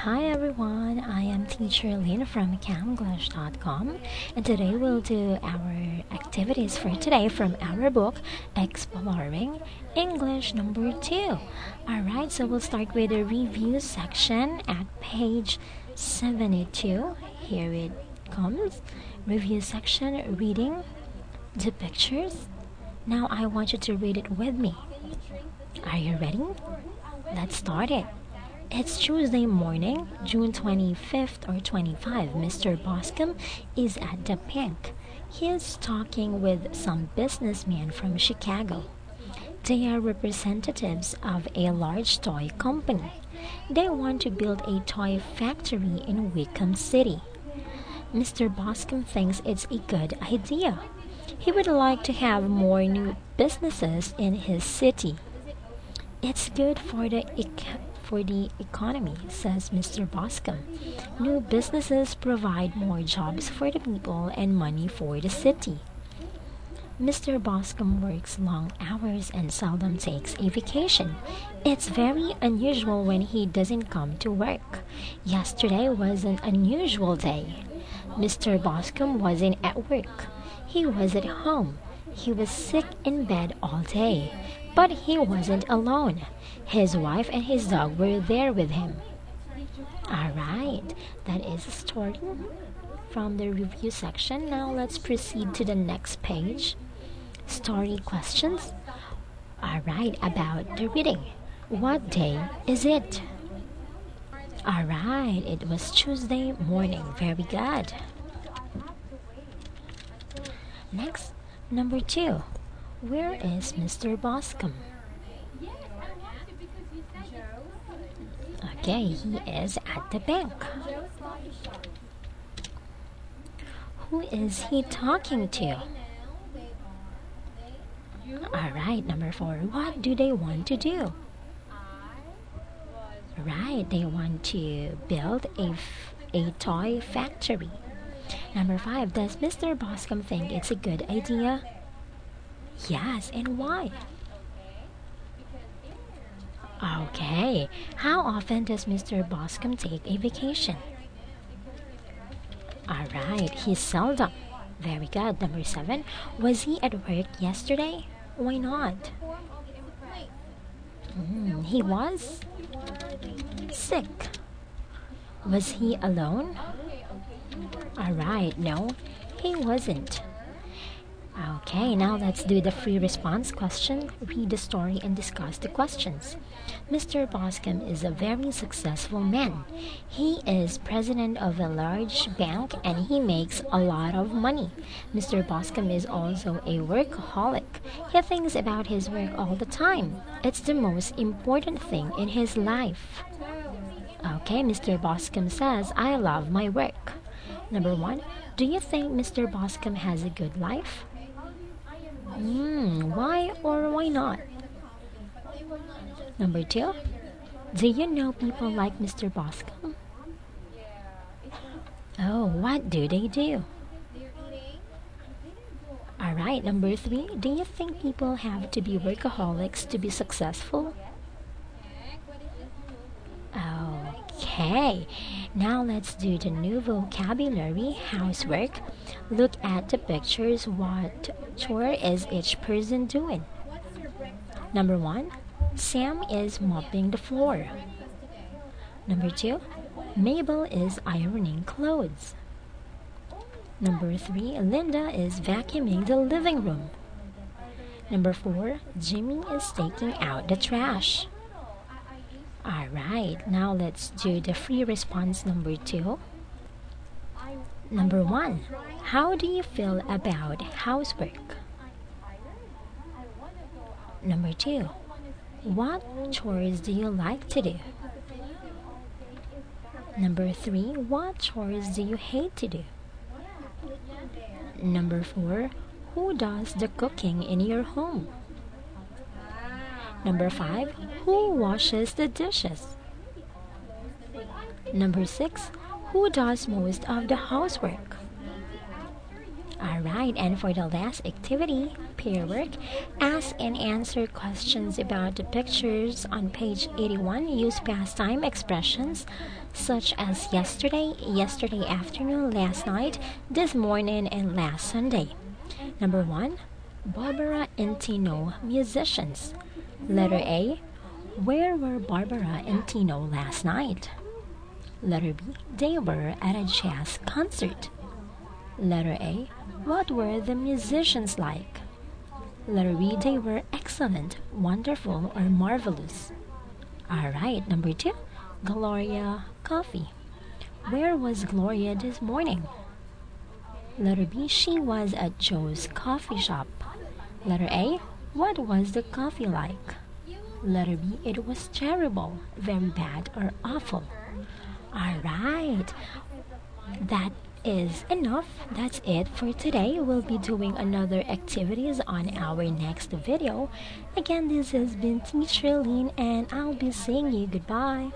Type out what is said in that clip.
Hi everyone, I am teacher Lynn from exploringEnglish2 and today we'll do our activities for today from our book Exploring English number 2. Alright, so we'll start with the review section at page 72. Here it comes. Review section, reading the pictures. Now I want you to read it with me. Are you ready? Let's start it. It's Tuesday morning, June 25th or 25. Mr. Boscombe is at the bank. He is talking with some businessmen from Chicago. They are representatives of a large toy company. They want to build a toy factory in Wickham City. Mr. Boscombe thinks it's a good idea. He would like to have more new businesses in his city. It's good for the economy, says Mr. Boscombe. New businesses provide more jobs for the people and money for the city. Mr. Boscombe works long hours and seldom takes a vacation. It's very unusual when he doesn't come to work. Yesterday was an unusual day. Mr. Boscombe wasn't at work. He was at home. He was sick in bed all day. But he wasn't alone. His wife and his dog were there with him. Alright, that is a story from the review section. Now let's proceed to the next page. Story questions. Alright, about the reading. What day is it? Alright, it was Tuesday morning. Very good. Next, number 2. Where is Mr. Boscombe? Okay, he is at the bank. Who is he talking to? Alright, number 4. What do they want to do? Right, they want to build a toy factory. Number 5. Does Mr. Boscombe think it's a good idea? Yes, and why? Okay, how often does Mr. Boscombe take a vacation? Alright, he's seldom. Very good. Number 7. Was he at work yesterday? Why not? He was sick. Was he alone? Alright, no, he wasn't. Okay, now let's do the free response question. Read the story and discuss the questions. Mr. Boscombe is a very successful man. He is president of a large bank and he makes a lot of money. Mr. Boscombe is also a workaholic. He thinks about his work all the time. It's the most important thing in his life. Okay, Mr. Boscombe says, I love my work. Number 1. Do you think Mr. Boscombe has a good life? Why or why not? Number 2. Do you know people like Mr. Boscombe? Oh, what do they do? Alright, number 3. Do you think people have to be workaholics to be successful? Okay, now let's do the new vocabulary. Housework. Look at the pictures. What chore is each person doing? Number 1. Sam is mopping the floor. Number 2. Mabel is ironing clothes. Number 3. Linda is vacuuming the living room. Number 4. Jimmy is taking out the trash. Alright, now let's do the free response number 2. Number 1. How do you feel about housework? Number 2. What chores do you like to do? Number 3. What chores do you hate to do? Number 4. Who does the cooking in your home? Number 5. Who washes the dishes? Number 6. Who does most of the housework? Alright, and for the last activity, pair work, ask and answer questions about the pictures on page 81. Use past time expressions such as yesterday, yesterday afternoon, last night, this morning, and last Sunday. Number 1. Barbara and Tino, musicians. Letter A. Where were Barbara and Tino last night? Letter B. They were at a jazz concert. Letter A. What were the musicians like? Letter B. They were excellent, wonderful, or marvelous. Alright, number 2. Gloria, coffee. Where was Gloria this morning? Letter B. She was at Joe's coffee shop. Letter A. What was the coffee like? Letter B. It was terrible, very bad, or awful. Alright, that is enough. That's it for today. We'll be doing another activities on our next video. Again, this has been Teacher Lynn, and I'll be saying you goodbye.